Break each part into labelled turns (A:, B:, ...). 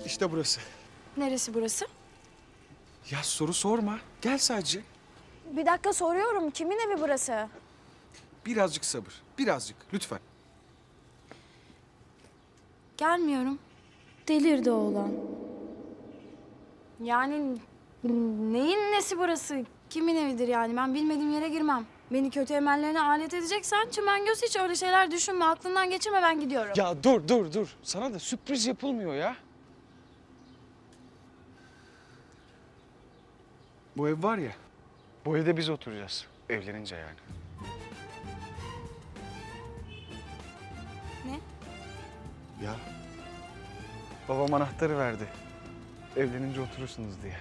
A: İşte burası.
B: Neresi burası?
A: Ya soru sorma. Gel sadece.
B: Bir dakika soruyorum. Kimin evi burası?
A: Birazcık sabır. Birazcık. Lütfen.
B: Gelmiyorum. Delirdi oğlan. Yani neyin nesi burası? Kimin evidir yani? Ben bilmediğim yere girmem. Beni kötü emellerine alet edeceksen Çimengöz hiç öyle şeyler düşünme. Aklından geçirme, ben gidiyorum.
A: Ya dur. Sana da sürpriz yapılmıyor ya. Bu ev var ya, bu evde biz oturacağız. Evlenince yani.
B: Ne?
A: Ya. Babam anahtarı verdi. Evlenince oturursunuz diye.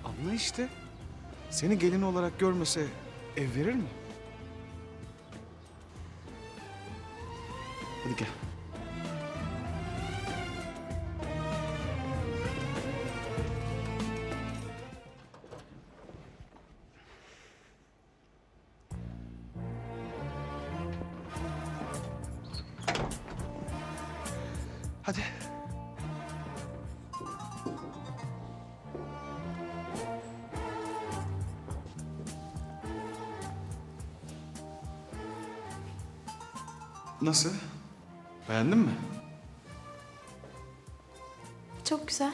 A: Anla işte. Seni gelin olarak görmese ev verir mi? Hadi gel. Hadi. Nasıl? Beğendin mi?
B: Çok güzel.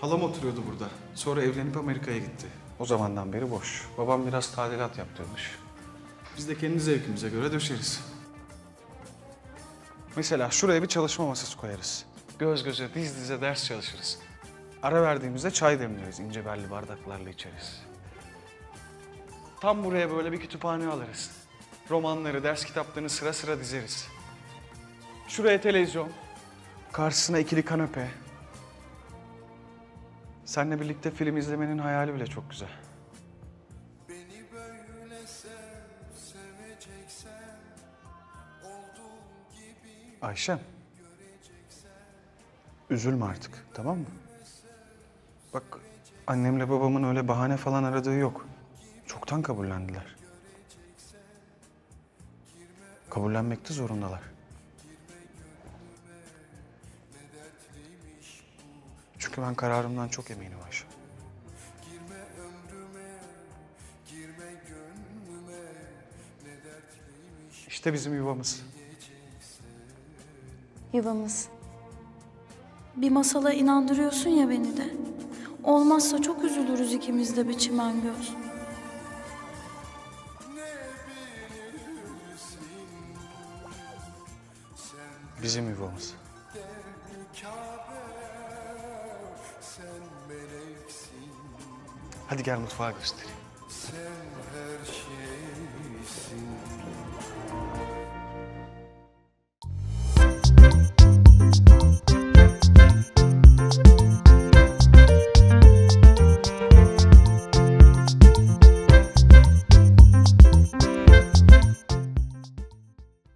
A: Halam oturuyordu burada. Sonra evlenip Amerika'ya gitti. O zamandan beri boş. Babam biraz tadilat yaptırmış. Biz de kendi zevkimize göre döşeriz. Mesela şuraya bir çalışma masası koyarız. Göz göze, diz dize ders çalışırız. Ara verdiğimizde çay demleriz, ince belli bardaklarla içeriz. Tam buraya böyle bir kütüphane alırız. Romanları, ders kitaplarını sıra sıra dizeriz. Şuraya televizyon, karşısına ikili kanepe. Seninle birlikte film izlemenin hayali bile çok güzel. Ayşem, üzülme artık, tamam mı? Bak, annemle babamın öyle bahane falan aradığı yok. Çoktan kabullendiler. Kabullenmekte zorundalar. Çünkü ben kararımdan çok eminim Ayşe. İşte bizim yuvamız.
B: Yuvamız. Bir masala inandırıyorsun ya beni de. Olmazsa çok üzülürüz ikimiz de be Çimengöz.
A: Bizim yuvamız. Hadi gel mutfağa göstereyim.